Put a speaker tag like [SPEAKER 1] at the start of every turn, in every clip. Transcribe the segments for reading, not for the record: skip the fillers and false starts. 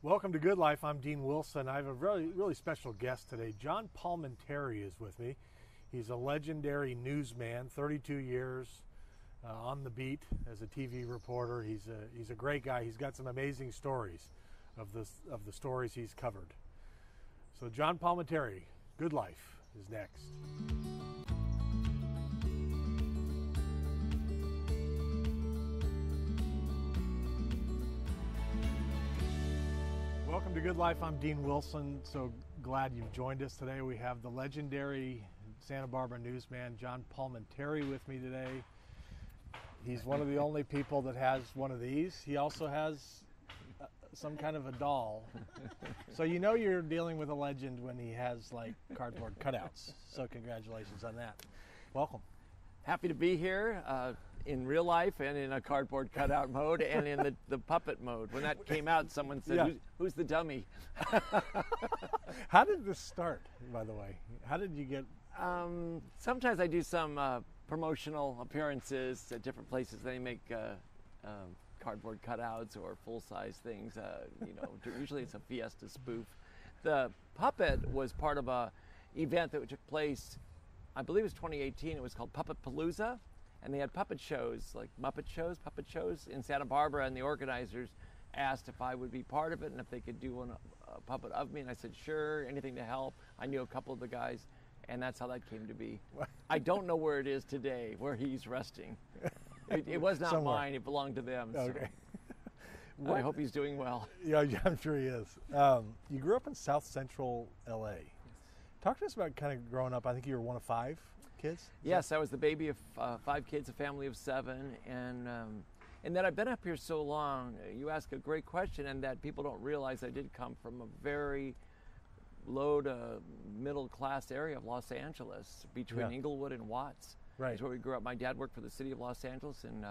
[SPEAKER 1] Welcome to Good Life. I'm Dean Wilson. I have a really special guest today. John Palminteri is with me. He's a legendary newsman, 32 years on the beat as a TV reporter. He's a great guy. He's got some amazing stories of the stories he's covered. So John Palminteri, Good Life is next. Welcome to Good Life. I'm Dean Wilson. So glad you've joined us today. We have the legendary Santa Barbara newsman John Palminteri with me today. He's one of the only people that has one of these. He also has some kind of a doll. So you know you're dealing with a legend when he has like cardboard cutouts. So congratulations on that. Welcome.
[SPEAKER 2] Happy to be here in real life and in a cardboard cutout mode and in the puppet mode. When that came out, someone said,
[SPEAKER 1] Yeah.
[SPEAKER 2] who's the dummy?
[SPEAKER 1] How did this start, by the way? How did you get...
[SPEAKER 2] Sometimes I do some promotional appearances at different places. They make cardboard cutouts or full-size things. Usually it's a Fiesta spoof. The puppet was part of a event that took place, I believe it was 2018. It was called Puppet Palooza, and they had puppet shows, like puppet shows in Santa Barbara, and the organizers asked if I would be part of it and if they could do a puppet of me, and I said sure, anything to help. I knew a couple of the guys, and that's how that came to be. I don't know where it is today, where he's resting. It was not
[SPEAKER 1] Somewhere.
[SPEAKER 2] Mine, it belonged to them.
[SPEAKER 1] Okay.
[SPEAKER 2] So I hope he's doing well.
[SPEAKER 1] Yeah, I'm sure he is. You grew up in South Central LA. Yes. Talk to us about kind of growing up. I think you were one of 5 kids?
[SPEAKER 2] Yes, I was the baby of 5 kids, a family of 7, and that I've been up here so long. You ask a great question, and that people don't realize I did come from a very low to middle class area of Los Angeles, between Inglewood and Watts.
[SPEAKER 1] Right.
[SPEAKER 2] That's where we grew up. My dad worked for the city of Los Angeles in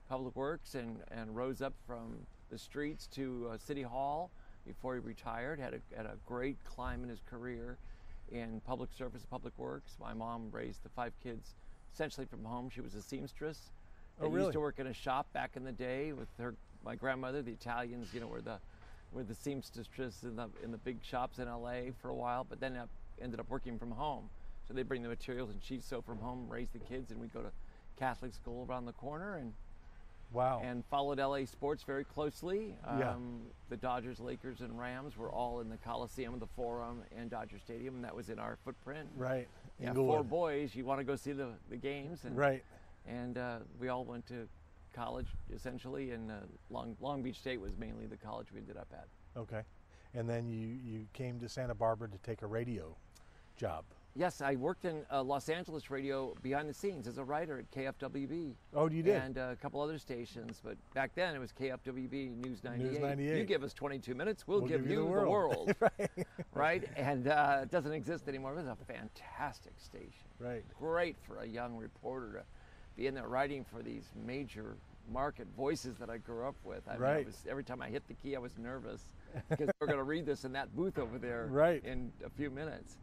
[SPEAKER 2] public works and rose up from the streets to City Hall before he retired. Had a great climb in his career in public service, public works. My mom raised the 5 kids essentially from home. She was a seamstress.
[SPEAKER 1] Oh, really?
[SPEAKER 2] Used to work in a shop back in the day with my grandmother. The Italians, were the seamstresses in the big shops in LA for a while, but then ended up working from home. So they bring the materials and she'd sew from home, raise the kids, and we go to Catholic school around the corner and
[SPEAKER 1] Wow.
[SPEAKER 2] And followed LA sports very closely. The Dodgers, Lakers, and Rams were all in the Coliseum, the Forum, and Dodger Stadium, and that was in our footprint.
[SPEAKER 1] Right.
[SPEAKER 2] Yeah,
[SPEAKER 1] Inglewood.
[SPEAKER 2] 4 boys. You want to go see the games. And,
[SPEAKER 1] Right.
[SPEAKER 2] And we all went to college, essentially, and Long Beach State was mainly the college we ended up at.
[SPEAKER 1] Okay. And then you came to Santa Barbara to take a radio job.
[SPEAKER 2] Yes, I worked in Los Angeles radio behind the scenes as a writer at KFWB.
[SPEAKER 1] Oh, you did?
[SPEAKER 2] And a couple other stations, but back then it was KFWB News 98.
[SPEAKER 1] News 98.
[SPEAKER 2] You give us 22 minutes, we'll give you the world.
[SPEAKER 1] Right.
[SPEAKER 2] Right? And it doesn't exist anymore. It was a fantastic station.
[SPEAKER 1] Right.
[SPEAKER 2] Great for a young reporter to be in there writing for these major market voices that I grew up with. I mean, every time I hit the key, I was nervous because we're going to read this in that booth over there in a few minutes.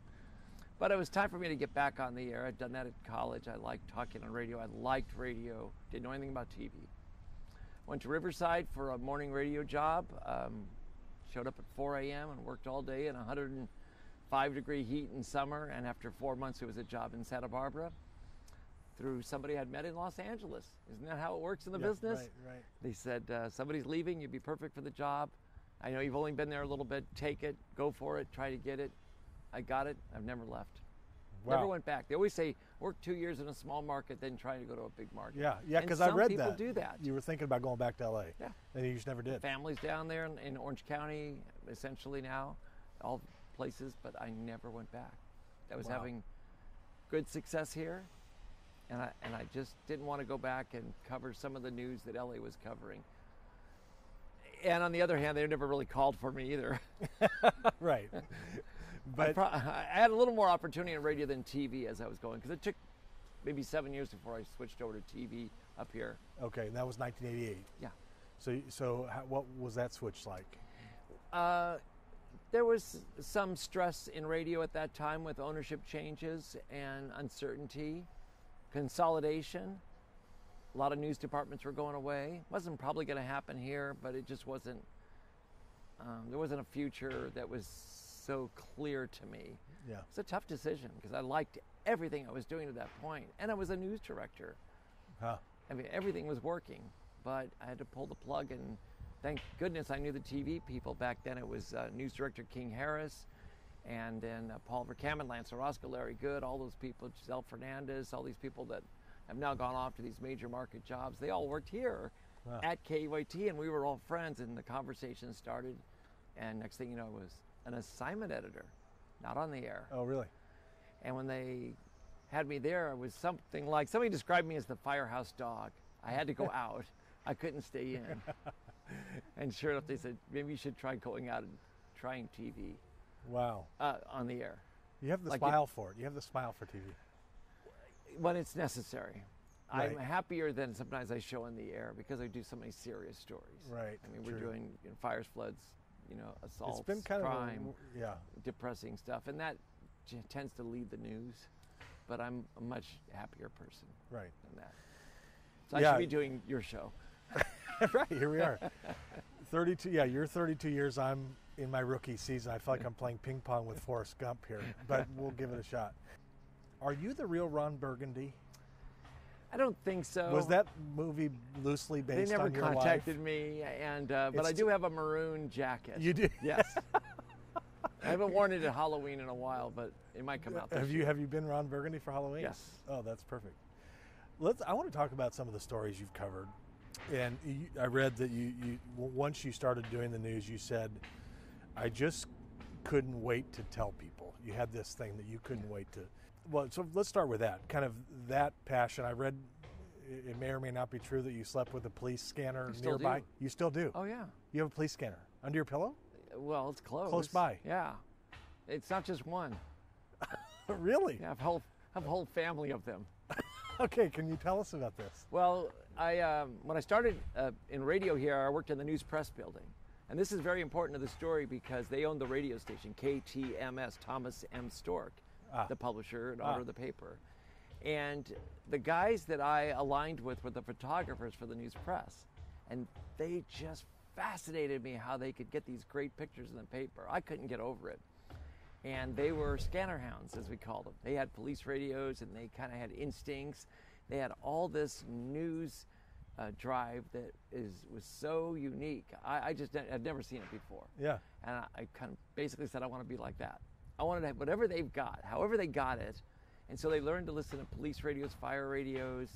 [SPEAKER 2] But it was time for me to get back on the air. I'd done that at college. I liked talking on radio. I liked radio. Didn't know anything about TV. Went to Riverside for a morning radio job. Showed up at 4 a.m. and worked all day in 105-degree heat in summer. And after 4 months, it was a job in Santa Barbara through somebody I'd met in Los Angeles. Isn't that how it works in the business?
[SPEAKER 1] Right.
[SPEAKER 2] They said, somebody's leaving. You'd be perfect for the job. I know you've only been there a little bit. Take it. Go for it. Try to get it. I got it. I've never left.
[SPEAKER 1] Wow.
[SPEAKER 2] Never went back. They always say work 2 years in a small market, then try to go to a big market.
[SPEAKER 1] Yeah, because
[SPEAKER 2] And
[SPEAKER 1] I read
[SPEAKER 2] some
[SPEAKER 1] that.
[SPEAKER 2] people do that.
[SPEAKER 1] You were thinking about going back to LA.
[SPEAKER 2] Yeah.
[SPEAKER 1] And you just never did.
[SPEAKER 2] Families down there in Orange County, essentially now, all places, but I never went back. I was having good success here, and I just didn't want to go back and cover some of the news that LA was covering. And on the other hand, they never really called for me either.
[SPEAKER 1] Right. But
[SPEAKER 2] I had a little more opportunity in radio than TV as I was going, because it took maybe 7 years before I switched over to TV up here.
[SPEAKER 1] Okay, and that was 1988.
[SPEAKER 2] Yeah.
[SPEAKER 1] So what was that switch like?
[SPEAKER 2] There was some stress in radio at that time with ownership changes and uncertainty, consolidation. A lot of news departments were going away. Wasn't probably going to happen here, but it just wasn't There wasn't a future that was so clear to me.
[SPEAKER 1] Yeah.
[SPEAKER 2] It's a tough decision because I liked everything I was doing at that point, and I was a news director.
[SPEAKER 1] Huh.
[SPEAKER 2] I mean, everything was working, but I had to pull the plug, and thank goodness I knew the TV people. Back then it was news director King Harris, and then Paul Verkaman, Lance Orozco, Larry Good, all those people, Giselle Fernandez, all these people that have now gone off to these major market jobs. They all worked here at KUAT, and we were all friends, and the conversation started, and next thing you know, it was an assignment editor, not on the air.
[SPEAKER 1] Oh, really?
[SPEAKER 2] And when they had me there, I was something like, somebody described me as the firehouse dog. I had to go out. I couldn't stay in. And sure enough, they said, maybe you should try going out and trying TV.
[SPEAKER 1] Wow.
[SPEAKER 2] On the air.
[SPEAKER 1] You have the smile for it. You have the smile for TV.
[SPEAKER 2] When it's necessary.
[SPEAKER 1] Right.
[SPEAKER 2] I'm happier than sometimes I show in the air because I do so many serious stories.
[SPEAKER 1] Right.
[SPEAKER 2] I mean, we're doing fires, floods, assaults,
[SPEAKER 1] it's been kind
[SPEAKER 2] crime,
[SPEAKER 1] of
[SPEAKER 2] depressing stuff, and that tends to lead the news. But I'm a much happier person
[SPEAKER 1] right.
[SPEAKER 2] than that. So I should be doing your show.
[SPEAKER 1] Right, here we are. 32, you're 32 years. I'm in my rookie season. I feel like I'm playing ping pong with Forrest Gump here, but we'll give it a shot. Are you the real Ron Burgundy?
[SPEAKER 2] I don't think so.
[SPEAKER 1] Was that movie loosely based on your life?
[SPEAKER 2] They never contacted me, and but I do have a maroon jacket.
[SPEAKER 1] You do?
[SPEAKER 2] Yes. I haven't worn it at Halloween in a while, but it might come out this year.
[SPEAKER 1] Have you been Ron Burgundy for Halloween?
[SPEAKER 2] Yes.
[SPEAKER 1] Oh, that's perfect. I want to talk about some of the stories you've covered. And I read that you once you started doing the news, you said, I just couldn't wait to tell people. You had this thing that you couldn't wait to. Well, so let's start with that. Kind of that passion. I read it may or may not be true that you slept with a police scanner nearby.
[SPEAKER 2] Do.
[SPEAKER 1] You still do?
[SPEAKER 2] Oh, yeah.
[SPEAKER 1] You have a police scanner under your pillow?
[SPEAKER 2] Well, it's close.
[SPEAKER 1] Close by.
[SPEAKER 2] Yeah. It's not just one.
[SPEAKER 1] Really?
[SPEAKER 2] Yeah, I have a whole family of them.
[SPEAKER 1] Okay, can you tell us about this?
[SPEAKER 2] Well, when I started in radio here, I worked in the news press building. And this is very important to the story because they owned the radio station, KTMS, Thomas M. Stork, the publisher and owner of the paper. And the guys that I aligned with were the photographers for the news press. And they just fascinated me how they could get these great pictures in the paper. I couldn't get over it. And they were scanner hounds, as we called them. They had police radios, and they kind of had instincts. They had all this news drive that was so unique. I'd never seen it before.
[SPEAKER 1] Yeah.
[SPEAKER 2] And I kind of basically said, I want to be like that. I wanted to have whatever they've got, however they got it. And so they learned to listen to police radios, fire radios.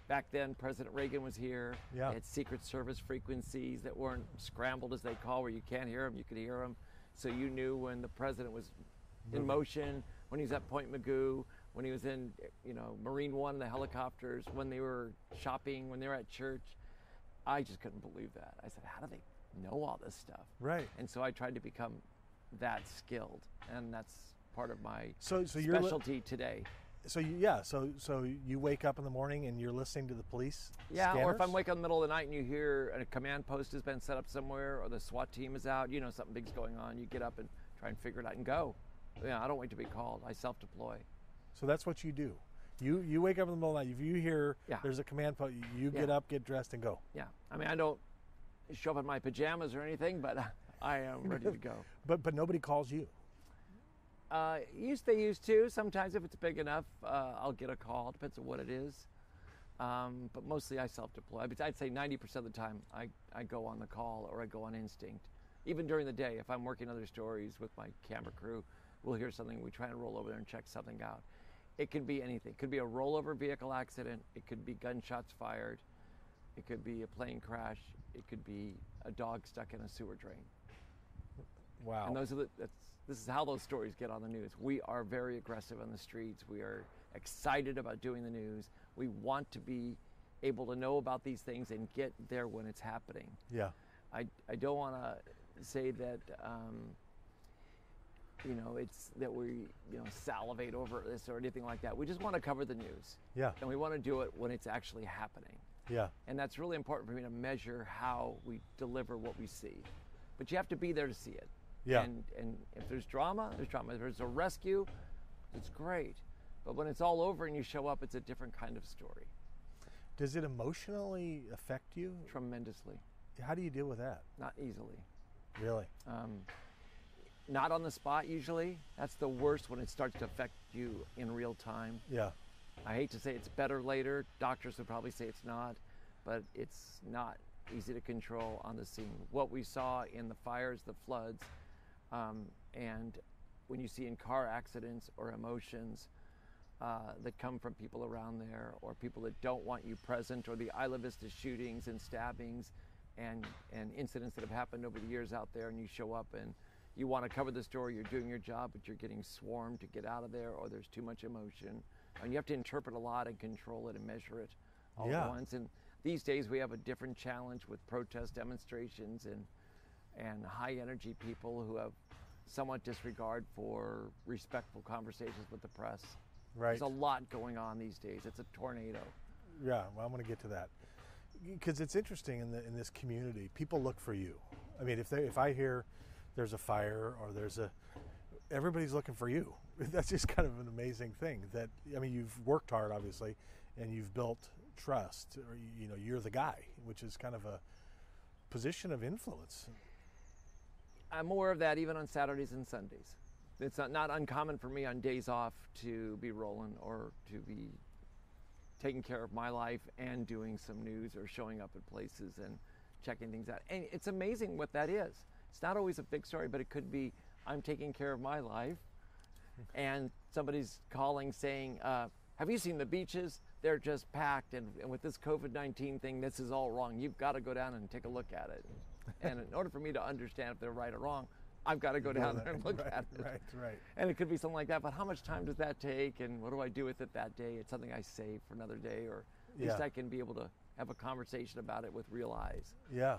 [SPEAKER 2] Back then, President Reagan was here.
[SPEAKER 1] Yeah.
[SPEAKER 2] They had Secret Service frequencies that weren't scrambled, as they call, where you can't hear them, you could hear them. So you knew when the president was in motion, when he was at Point Magoo, when he was in, Marine One, the helicopters, when they were shopping, when they were at church. I just couldn't believe that. I said, how do they know all this stuff?
[SPEAKER 1] Right.
[SPEAKER 2] And so I tried to become that skilled, and that's part of my
[SPEAKER 1] so
[SPEAKER 2] specialty today.
[SPEAKER 1] So you wake up in the morning and you're listening to the police
[SPEAKER 2] scanners? Or if I'm waking up in the middle of the night and you hear a command post has been set up somewhere, or the SWAT team is out, something big's going on, you get up and try and figure it out and go. Yeah, I don't wait to be called. I self-deploy.
[SPEAKER 1] So that's what you do. You wake up in the middle of the night. If you hear there's a command post, you get up, get dressed, and go.
[SPEAKER 2] Yeah. I mean, I don't show up in my pajamas or anything, but I am ready to go.
[SPEAKER 1] But nobody calls you.
[SPEAKER 2] They used to. Sometimes if it's big enough, I'll get a call. Depends on what it is. But mostly I self-deploy. I'd say 90% of the time I go on the call or I go on instinct. Even during the day, if I'm working other stories with my camera crew, we'll hear something, we try and roll over there and check something out. It could be anything. It could be a rollover vehicle accident. It could be gunshots fired. It could be a plane crash. It could be a dog stuck in a sewer drain.
[SPEAKER 1] Wow.
[SPEAKER 2] And this is how those stories get on the news. We are very aggressive on the streets. We are excited about doing the news. We want to be able to know about these things and get there when it's happening.
[SPEAKER 1] Yeah.
[SPEAKER 2] I don't want to say that it's that we salivate over this or anything like that. We just want to cover the news.
[SPEAKER 1] Yeah.
[SPEAKER 2] And we want to do it when it's actually happening.
[SPEAKER 1] Yeah.
[SPEAKER 2] And that's really important for me to measure how we deliver what we see. But you have to be there to see it.
[SPEAKER 1] Yeah.
[SPEAKER 2] And if there's drama, there's drama. If there's a rescue, it's great. But when it's all over and you show up, it's a different kind of story.
[SPEAKER 1] Does it emotionally affect you?
[SPEAKER 2] Tremendously.
[SPEAKER 1] How do you deal with that?
[SPEAKER 2] Not easily.
[SPEAKER 1] Really?
[SPEAKER 2] Not on the spot usually. That's the worst when it starts to affect you in real time.
[SPEAKER 1] Yeah.
[SPEAKER 2] I hate to say it's better later. Doctors would probably say it's not, but it's not easy to control on the scene. What we saw in the fires, the floods, and when you see in car accidents or emotions that come from people around there, or people that don't want you present, or the Isla Vista shootings and stabbings and incidents that have happened over the years out there, and you show up and you want to cover the story, you're doing your job, but you're getting swarmed to get out of there, or there's too much emotion. And you have to interpret a lot and control it and measure it all at once. And these days we have a different challenge with protest demonstrations and high energy people who have somewhat disregard for respectful conversations with the press.
[SPEAKER 1] Right.
[SPEAKER 2] There's a lot going on these days. It's a tornado.
[SPEAKER 1] Yeah, well, I'm going to get to that. Because it's interesting in this community, people look for you. I mean, if I hear there's a fire or everybody's looking for you. That's just kind of an amazing thing. That, I mean, you've worked hard, obviously, and you've built trust. Or, you know, you're the guy, which is kind of a position of influence.
[SPEAKER 2] I'm aware of that even on Saturdays and Sundays. It's not uncommon for me on days off to be rolling or to be taking care of my life and doing some news or showing up at places and checking things out. And it's amazing what that is. It's not always a big story, but it could be I'm taking care of my life and somebody's calling saying, have you seen the beaches? They're just packed, and with this COVID-19 thing, this is all wrong. You've got to go down and take a look at it. And in order for me to understand if they're right or wrong, I've got to go down there and look at it.
[SPEAKER 1] Right.
[SPEAKER 2] And it could be something like that, but how much time does that take, and what do I do with it that day? It's something I save for another day, or at least I can be able to have a conversation about it with real eyes.
[SPEAKER 1] Yeah.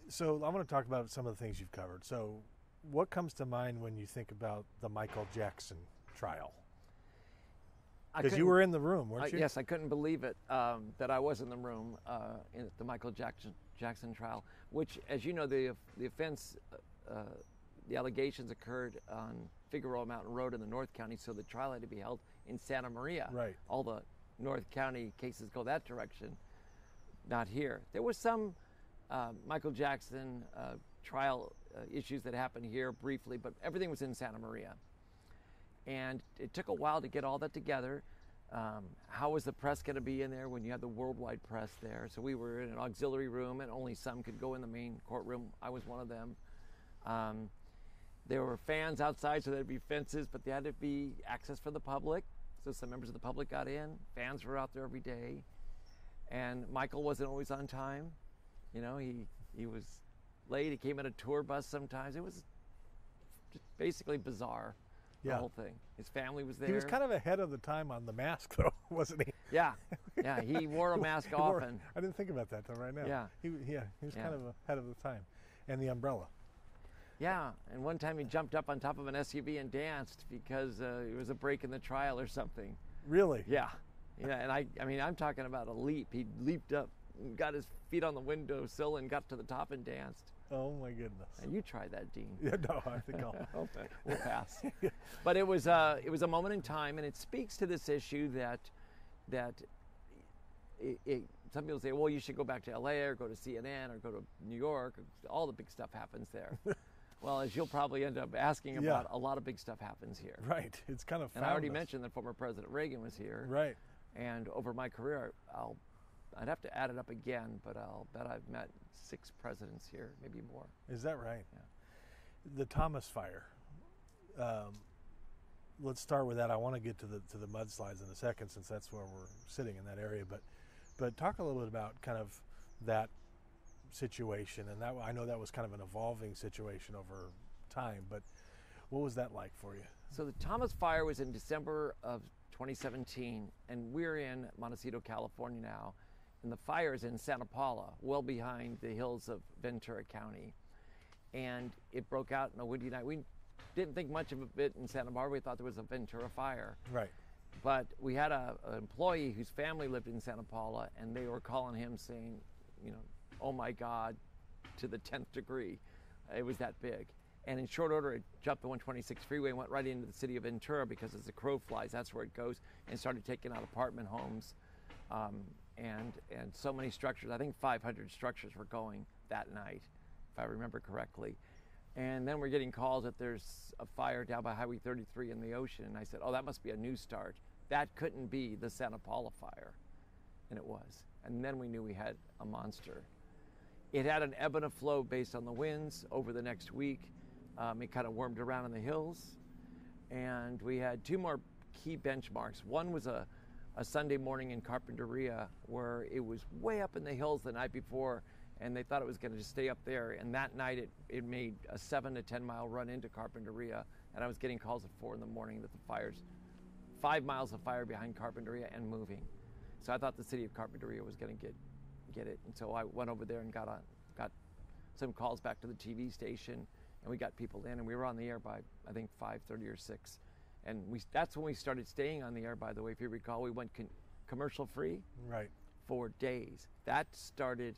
[SPEAKER 1] So I want to talk about some of the things you've covered. So what comes to mind when you think about the Michael Jackson trial? Because you were in the room, weren't you?
[SPEAKER 2] Yes, I couldn't believe it that I was in the room in the Michael Jackson trial, which, as you know, the offense, the allegations occurred on Figueroa Mountain Road in the North County, so the trial had to be held in Santa Maria.
[SPEAKER 1] Right.
[SPEAKER 2] All the North County cases go that direction, not here. There was some Michael Jackson trial issues that happened here briefly, but everything was in Santa Maria. And it took a while to get all that together. How was the press going to be in there when you had the worldwide press there? So we were in an auxiliary room, and only some could go in the main courtroom. I was one of them. There were fans outside, so there'd be fences, but there had to be access for the public. So some members of the public got in. Fans were out there every day. And Michael wasn't always on time. You know, he was late. He came in a tour bus sometimes. It was just basically bizarre. The whole thing. His family was there.
[SPEAKER 1] He was kind of ahead of the time on the mask, though, wasn't he?
[SPEAKER 2] Yeah, he wore a mask often.
[SPEAKER 1] I didn't think about that till right now.
[SPEAKER 2] Yeah.
[SPEAKER 1] He was kind of ahead of the time. And the umbrella.
[SPEAKER 2] Yeah, and one time he jumped up on top of an SUV and danced because it was a break in the trial or something.
[SPEAKER 1] Really?
[SPEAKER 2] Yeah, and I mean, I'm talking about a leap. He leaped up, and got his feet on the windowsill and got to the top and danced.
[SPEAKER 1] Oh my goodness!
[SPEAKER 2] And you try that, Dean.
[SPEAKER 1] Yeah, no, I think
[SPEAKER 2] we'll pass. But it was a moment in time, and it speaks to this issue that some people say, well, you should go back to LA or go to CNN or go to New York. All the big stuff happens there. Well, as you'll probably end up asking about, a lot of big stuff happens here.
[SPEAKER 1] Right. It's kind of.
[SPEAKER 2] And I already mentioned that former President Reagan was here.
[SPEAKER 1] Right.
[SPEAKER 2] And over my career, I'd have to add it up again, but I'll bet I've met 6 presidents here, maybe more.
[SPEAKER 1] Is that right?
[SPEAKER 2] Yeah.
[SPEAKER 1] The Thomas Fire. Let's start with that. I want to get to the mudslides in a second, since that's where we're sitting in that area. But talk a little bit about kind of that situation, and that I know that was kind of an evolving situation over time. But what was that like for you?
[SPEAKER 2] So the Thomas Fire was in December of 2017, and we're in Montecito, California now. And the fire is in Santa Paula, well behind the hills of Ventura County. And it broke out on a windy night. We didn't think much of it in Santa Barbara. We thought there was a Ventura fire.
[SPEAKER 1] Right.
[SPEAKER 2] But we had an employee whose family lived in Santa Paula, and they were calling him saying, you know, oh my God, to the 10th degree. It was that big. And in short order, it jumped the 126 freeway and went right into the city of Ventura, because as the crow flies, that's where it goes, and started taking out apartment homes. And so many structures. I think 500 structures were going that night if I remember correctly. And then we're getting calls that there's a fire down by Highway 33 in the ocean. And I said, oh, that must be a news start. That couldn't be the Santa Paula fire. And it was. And then we knew we had a monster. It had an ebb and a flow based on the winds over the next week. It kind of wormed around in the hills. And we had two more key benchmarks. One was a Sunday morning in Carpinteria where it was way up in the hills the night before, and they thought it was going to just stay up there. And that night it made a 7 to 10 mile run into Carpinteria, and I was getting calls at 4 in the morning that the fire's 5 miles of fire behind Carpinteria and moving. So I thought the city of Carpinteria was going to get it, and so I went over there and got some calls back to the TV station, and we got people in, and we were on the air by I think 5:30 or 6. And that's when we started staying on the air, by the way. If you recall, we went commercial free for days. That started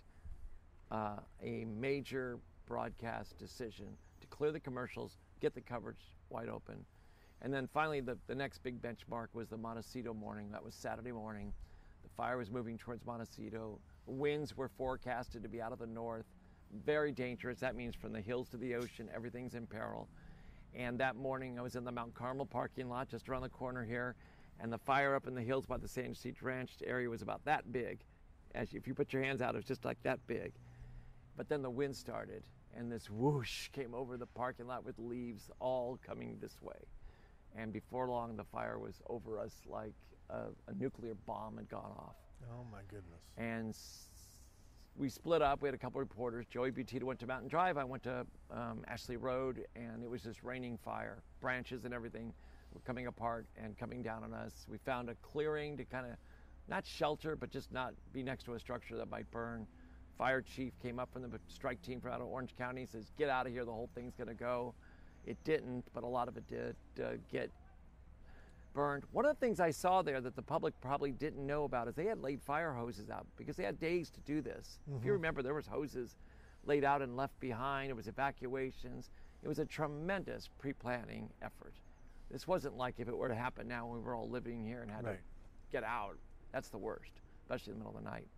[SPEAKER 2] a major broadcast decision to clear the commercials, get the coverage wide open. And then finally, the next big benchmark was the Montecito morning. That was Saturday morning. The fire was moving towards Montecito. Winds were forecasted to be out of the north. Very dangerous. That means from the hills to the ocean, everything's in peril. And that morning I was in the Mount Carmel parking lot just around the corner here, and the fire up in the hills by the Sand Siege Ranch area was about that big. If you put your hands out, it was just like that big. But then the wind started, and this whoosh came over the parking lot with leaves all coming this way. And before long, the fire was over us like a nuclear bomb had gone off.
[SPEAKER 1] Oh my goodness.
[SPEAKER 2] And we split up. We had a couple reporters. Joey Butita went to Mountain Drive. I went to Ashley Road, and it was just raining fire. Branches and everything were coming apart and coming down on us. We found a clearing to kind of not shelter, but just not be next to a structure that might burn. Fire chief came up from the strike team from out of Orange County and says, get out of here, the whole thing's gonna go. It didn't, but a lot of it did get burned. One of the things I saw there that the public probably didn't know about is they had laid fire hoses out because they had days to do this. If you remember, there was hoses laid out and left behind. It was evacuations. It was a tremendous pre-planning effort. This wasn't like if it were to happen now when we were all living here and had to get out. That's the worst, especially in the middle of the night.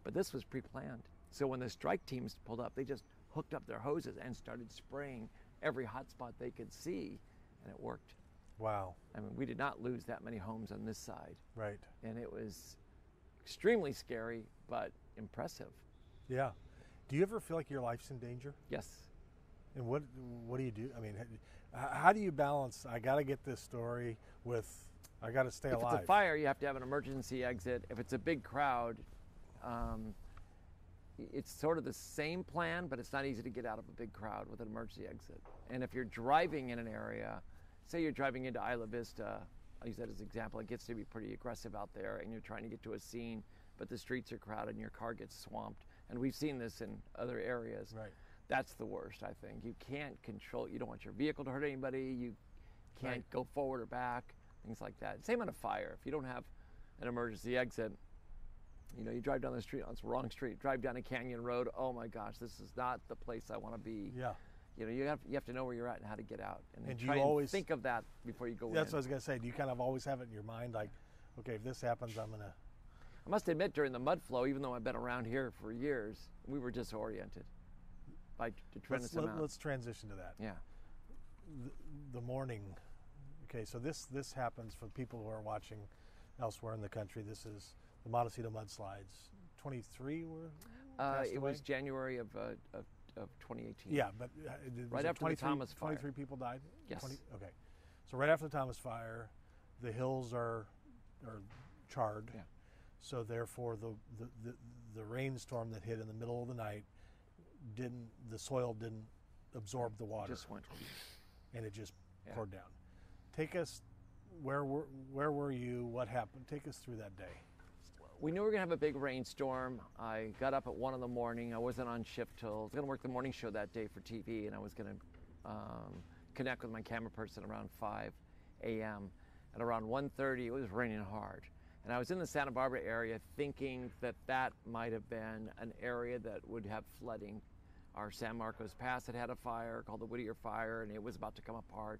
[SPEAKER 2] But this was pre-planned. So when the strike teams pulled up, they just hooked up their hoses and started spraying every hot spot they could see, and it worked.
[SPEAKER 1] Wow.
[SPEAKER 2] I mean, we did not lose that many homes on this side.
[SPEAKER 1] Right.
[SPEAKER 2] And it was extremely scary, but impressive.
[SPEAKER 1] Yeah. Do you ever feel like your life's in danger?
[SPEAKER 2] Yes.
[SPEAKER 1] And what do you do? I mean, how do you balance, I got to get this story with, I got to stay alive?
[SPEAKER 2] If it's a fire, you have to have an emergency exit. If it's a big crowd, it's sort of the same plan, but it's not easy to get out of a big crowd with an emergency exit. And if you're driving in an area, say you're driving into Isla Vista, I'll use that as an example, it gets to be pretty aggressive out there and you're trying to get to a scene, but the streets are crowded and your car gets swamped. And we've seen this in other areas.
[SPEAKER 1] Right.
[SPEAKER 2] That's the worst, I think. You can't control, you don't want your vehicle to hurt anybody, you can't go forward or back, things like that. Same on a fire. If you don't have an emergency exit, you know, you drive down the street, it's the wrong street, drive down a canyon road, oh my gosh, this is not the place I want to be.
[SPEAKER 1] Yeah.
[SPEAKER 2] You know, you have to know where you're at and how to get out. And
[SPEAKER 1] do
[SPEAKER 2] try
[SPEAKER 1] you always
[SPEAKER 2] think of that before you go in.
[SPEAKER 1] That's what I was going to say. Do you kind of always have it in your mind, like, okay, if this happens, I'm going to...
[SPEAKER 2] I must admit, during the mud flow, even though I've been around here for years, we were disoriented by the tremendous amount.
[SPEAKER 1] Let's transition to that.
[SPEAKER 2] Yeah.
[SPEAKER 1] The morning, okay, so this happens for people who are watching elsewhere in the country. This is the Montecito mudslides. 23 were passed
[SPEAKER 2] it
[SPEAKER 1] away?
[SPEAKER 2] was January of 2018.
[SPEAKER 1] Yeah, but
[SPEAKER 2] right after the Thomas fire.
[SPEAKER 1] 23 people died?
[SPEAKER 2] Yes.
[SPEAKER 1] Okay. So right after the Thomas fire, the hills are charred.
[SPEAKER 2] Yeah.
[SPEAKER 1] So therefore the rainstorm that hit in the middle of the night the soil didn't absorb the water.
[SPEAKER 2] Just went.
[SPEAKER 1] And it just poured down. Take us, where were you? What happened? Take us through that day.
[SPEAKER 2] We knew we were going to have a big rainstorm. I got up at 1 in the morning. I wasn't on shift till, I was going to work the morning show that day for TV, and I was going to connect with my camera person around 5 a.m. And around 1:30, it was raining hard. And I was in the Santa Barbara area thinking that might have been an area that would have flooding. Our San Marcos Pass had a fire called the Whittier Fire, and it was about to come apart.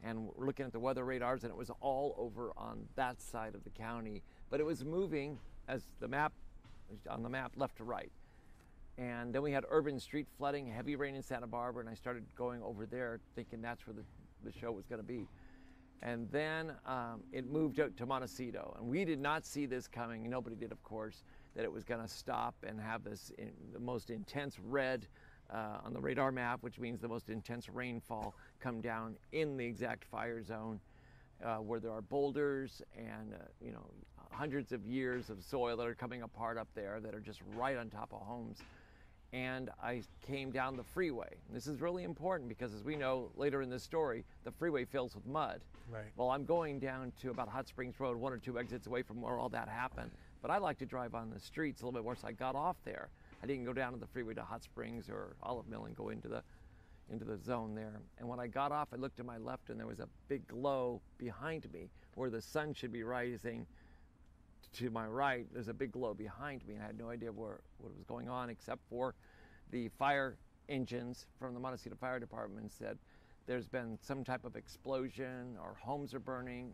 [SPEAKER 2] And we're looking at the weather radars, and it was all over on that side of the county. But it was moving as on the map, left to right. And then we had urban street flooding, heavy rain in Santa Barbara, and I started going over there thinking that's where the show was going to be. And then it moved out to Montecito, and we did not see this coming. Nobody did, of course, that it was going to stop and have the most intense red on the radar map, which means the most intense rainfall, come down in the exact fire zone where there are boulders and hundreds of years of soil that are coming apart up there that are just right on top of homes. And I came down the freeway. This is really important because, as we know later in this story, the freeway fills with mud.
[SPEAKER 1] Right.
[SPEAKER 2] Well, I'm going down to about Hot Springs Road, 1 or 2 exits away from where all that happened. But I like to drive on the streets a little bit more, so I got off there. I didn't go down to the freeway to Hot Springs or Olive Mill and go into the zone there. And when I got off, I looked to my left, and there was a big glow behind me where the sun should be rising. To my right, there's a big glow behind me, and I had no idea what was going on, except for the fire engines from the Montecito Fire Department said there's been some type of explosion, or homes are burning,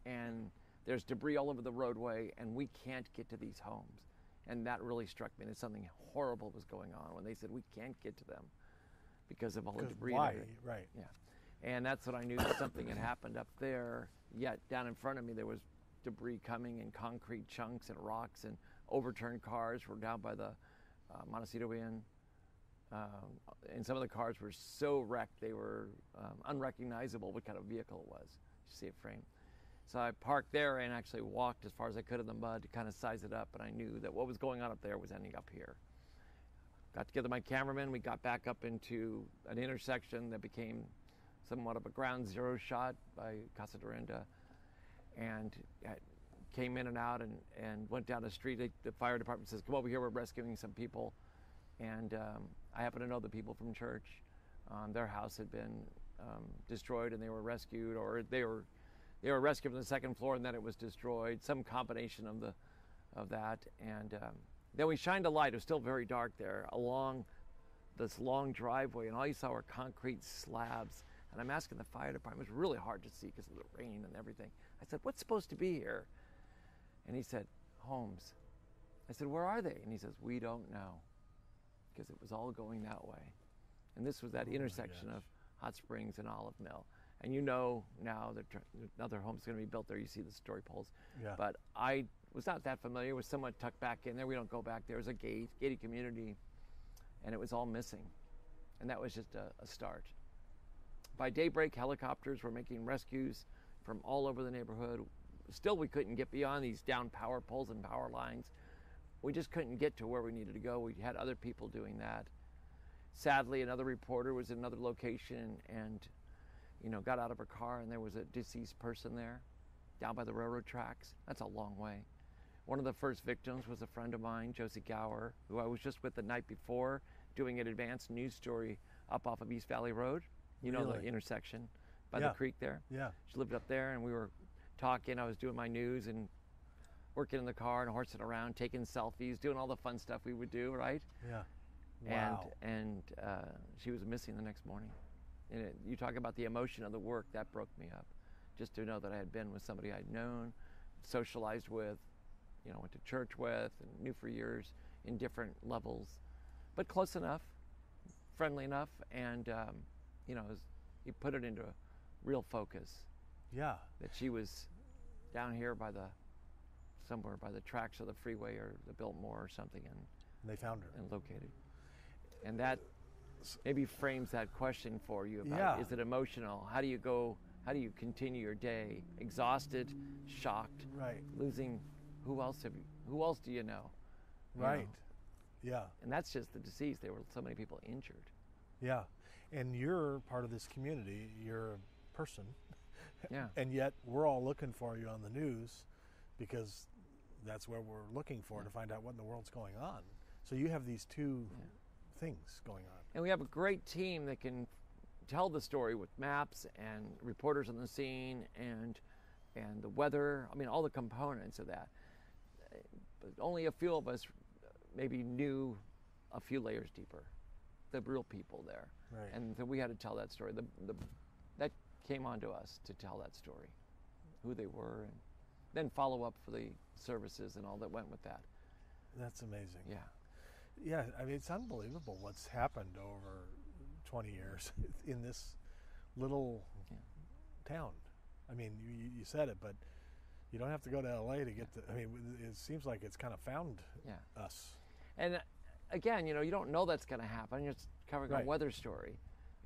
[SPEAKER 2] and there's debris all over the roadway, and we can't get to these homes. And that really struck me, that something horrible was going on when they said we can't get to them because of all the debris.
[SPEAKER 1] Why? Right.
[SPEAKER 2] Yeah. And that's when I knew that something had happened up there. Yet down in front of me, there was debris coming in concrete chunks and rocks, and overturned cars were down by the Montecito Inn. And some of the cars were so wrecked they were unrecognizable what kind of vehicle it was. You see a frame. So I parked there and actually walked as far as I could in the mud to kind of size it up, and I knew that what was going on up there was ending up here. Got together my cameraman, we got back up into an intersection that became somewhat of a ground zero shot by Casa Dorinda, and came in and out and went down the street. The fire department says, come over here, we're rescuing some people. And I happen to know the people from church. Their house had been destroyed, and they were rescued, or they were rescued from the second floor, and then it was destroyed, some combination of that. And then we shined a light. It was still very dark there along this long driveway, and all you saw were concrete slabs. And I'm asking the fire department, it was really hard to see because of the rain and everything. I said, what's supposed to be here? And he said, homes. I said, where are they? And he says, we don't know, because it was all going that way. And this was that intersection of Hot Springs and Olive Mill. And you know now that another home's going to be built there. You see the story poles. Yeah. But I was not that familiar. It was somewhat tucked back in there. We don't go back there. It was a gated community, and it was all missing. And that was just a start. By daybreak, helicopters were making rescues from all over the neighborhood. Still, we couldn't get beyond these down power poles and power lines. We just couldn't get to where we needed to go. We had other people doing that. Sadly, another reporter was in another location and got out of her car, and there was a deceased person there down by the railroad tracks. That's a long way. One of the first victims was a friend of mine, Josie Gower, who I was just with the night before doing an advanced news story up off of East Valley Road. You know, the intersection by the creek there? Yeah. She lived up there, and we were talking. I was doing my news and working in the car and horsing around, taking selfies, doing all the fun stuff we would do, right?
[SPEAKER 1] Yeah. Wow.
[SPEAKER 2] And she was missing the next morning. And you talk about the emotion of the work, that broke me up. Just to know that I had been with somebody I'd known, socialized with, went to church with, and knew for years in different levels, but close enough, friendly enough, and you put it into a real focus.
[SPEAKER 1] Yeah.
[SPEAKER 2] That she was down here somewhere by the tracks of the freeway or the Biltmore or something, and
[SPEAKER 1] they found her
[SPEAKER 2] and located. And that maybe frames that question for you about, is it emotional? How do you continue your day? Exhausted, shocked,
[SPEAKER 1] right?
[SPEAKER 2] Losing. Who else do you know?
[SPEAKER 1] Right. Yeah.
[SPEAKER 2] And that's just the deceased. There were so many people injured.
[SPEAKER 1] Yeah. And you're part of this community. You're a person.
[SPEAKER 2] Yeah.
[SPEAKER 1] And yet we're all looking for you on the news because that's where we're looking for to find out what in the world's going on. So you have these two things going on.
[SPEAKER 2] And we have a great team that can tell the story with maps and reporters on the scene and the weather. I mean, all the components of that. But only a few of us maybe knew a few layers deeper, the real people there.
[SPEAKER 1] Right.
[SPEAKER 2] And so we had to tell that story. That came onto us to tell that story, who they were, and then follow up for the services and all that went with that.
[SPEAKER 1] That's amazing.
[SPEAKER 2] Yeah.
[SPEAKER 1] Yeah, I mean, it's unbelievable what's happened over 20 years in this little town. I mean, you said it, but you don't have to go to LA to get to, I mean, it seems like it's kind of found us.
[SPEAKER 2] And again, you know, you don't know that's going to happen. You're just covering a weather story.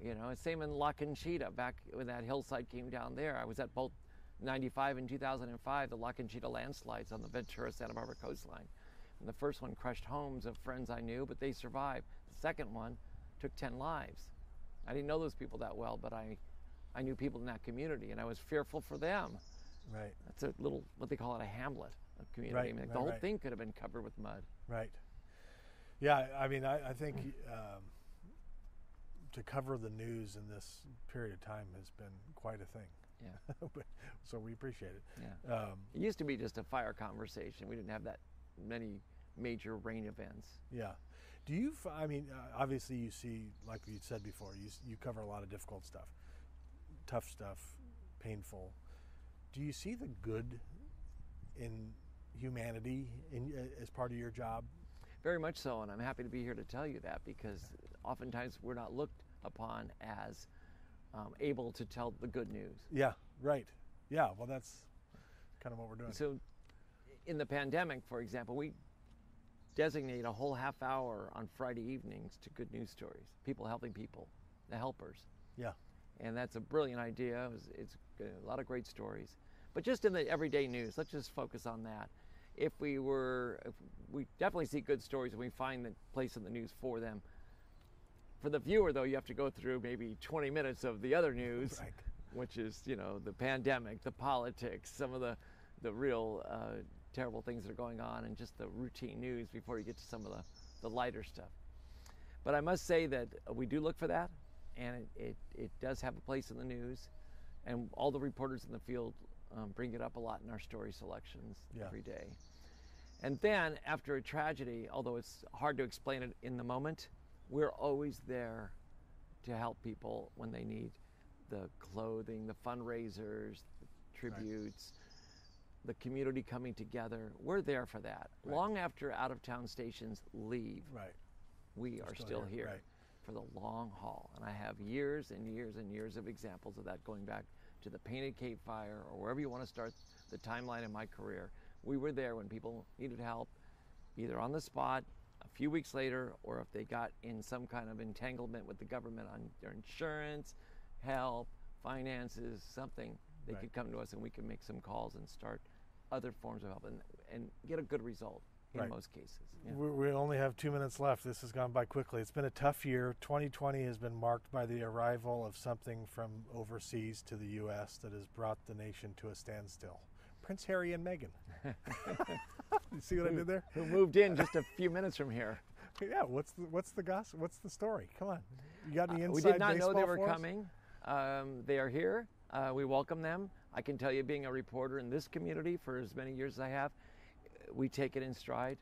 [SPEAKER 2] You know, it's same in La Conchita, back when that hillside came down there. I was at both 95 and 2005, the La Conchita landslides on the Ventura Santa Barbara coastline. And the first one crushed homes of friends I knew, but they survived. The second one took 10 lives. I didn't know those people that well, but I knew people in that community, and I was fearful for them.
[SPEAKER 1] Right.
[SPEAKER 2] That's a little, what they call it, a hamlet of community. I mean, the whole thing could have been covered with mud.
[SPEAKER 1] Right. Yeah, I mean, I think to cover the news in this period of time has been quite a thing.
[SPEAKER 2] Yeah.
[SPEAKER 1] So we appreciate it.
[SPEAKER 2] Yeah. It used to be just a fire conversation. We didn't have that many major rain events.
[SPEAKER 1] Yeah. Do you, I mean, obviously you see, like you said before, you cover a lot of difficult stuff, tough stuff, painful. Do you see the good in humanity as part of your job?
[SPEAKER 2] Very much so, and I'm happy to be here to tell you that, because oftentimes we're not looked upon as able to tell the good news.
[SPEAKER 1] Yeah, right. Yeah, well, that's kind of what we're doing.
[SPEAKER 2] So in the pandemic, for example, we designate a whole half hour on Friday evenings to good news stories, people helping people, the helpers.
[SPEAKER 1] Yeah.
[SPEAKER 2] And that's a brilliant idea. It's a lot of great stories. But just in the everyday news, let's just focus on that. If we definitely see good stories and we find the place in the news for them. For the viewer, though, you have to go through maybe 20 minutes of the other news,
[SPEAKER 1] Right.
[SPEAKER 2] which is, you know, the pandemic, the politics, some of the real terrible things that are going on, and just the routine news before you get to some of the lighter stuff. But I must say that we do look for that, and it does have a place in the news, and all the reporters in the field bring it up a lot in our story selections every day. And then after a tragedy, although it's hard to explain it in the moment, we're always there to help people when they need the clothing, the fundraisers, the tributes, the community coming together. We're there for that.
[SPEAKER 1] Right.
[SPEAKER 2] Long after out-of-town stations leave, we
[SPEAKER 1] We're
[SPEAKER 2] are still here for the long haul. And I have years and years and years of examples of that, going back to the Painted Cape fire, or wherever you want to start the timeline in my career. We were there when people needed help, either on the spot, a few weeks later, or if they got in some kind of entanglement with the government on their insurance, help, finances, something, they could come to us and we could make some calls and start other forms of help and get a good result in most cases. Yeah.
[SPEAKER 1] We only have 2 minutes left. This has gone by quickly. It's been a tough year. 2020 has been marked by the arrival of something from overseas to the U.S. that has brought the nation to a standstill. Prince Harry and Meghan. You see what I did there?
[SPEAKER 2] Who moved in just a few minutes from here.
[SPEAKER 1] Yeah, what's the gossip? What's the story? Come on. You got any inside
[SPEAKER 2] we did not know they
[SPEAKER 1] baseball
[SPEAKER 2] were
[SPEAKER 1] for us?
[SPEAKER 2] coming. They are here. We welcome them. I can tell you, being a reporter in this community for as many years as I have, we take it in stride.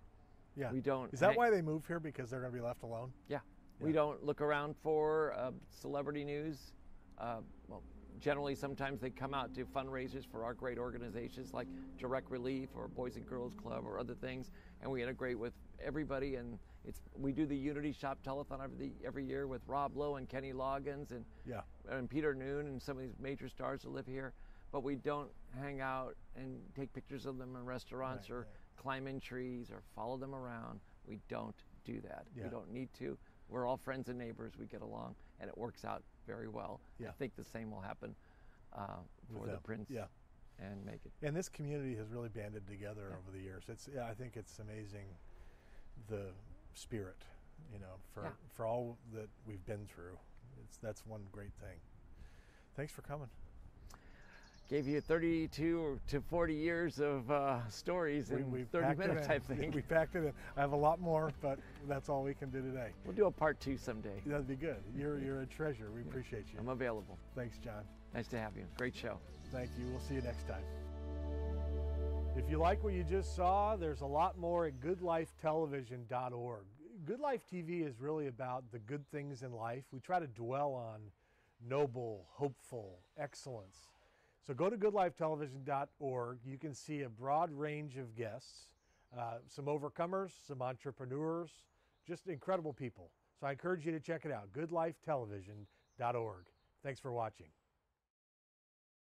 [SPEAKER 1] Yeah.
[SPEAKER 2] We don't.
[SPEAKER 1] Is that why they move here? Because they're going to be left alone?
[SPEAKER 2] Yeah. We don't look around for celebrity news. Well, generally, sometimes they come out to fundraisers for our great organizations like Direct Relief or Boys and Girls Club or other things, and we integrate with everybody. And we do the Unity Shop Telethon every year with Rob Lowe and Kenny Loggins and Peter Noon and some of these major stars that live here. But we don't hang out and take pictures of them in restaurants or climb in trees or follow them around. We don't do that. We don't need to. We're all friends and neighbors. We get along, and it works out very well. I think the same will happen for the Prince and Meghan.
[SPEAKER 1] And this community has really banded together over the years. I think it's amazing, the spirit, you know, for all that we've been through. That's one great thing. Thanks for coming.
[SPEAKER 2] Gave you 32 to 40 years of stories in 30 minutes, I think.
[SPEAKER 1] We packed it in. I have a lot more, but that's all we can do today.
[SPEAKER 2] We'll do a part 2 someday.
[SPEAKER 1] That'd be good. You're a treasure. We appreciate you.
[SPEAKER 2] I'm available.
[SPEAKER 1] Thanks, John.
[SPEAKER 2] Nice to have you. Great show.
[SPEAKER 1] Thank you. We'll see you next time. If you like what you just saw, there's a lot more at goodlifetelevision.org. Good Life TV is really about the good things in life. We try to dwell on noble, hopeful, excellence. So go to goodlifetelevision.org. You can see a broad range of guests, some overcomers, some entrepreneurs, just incredible people. So I encourage you to check it out, goodlifetelevision.org. Thanks for watching.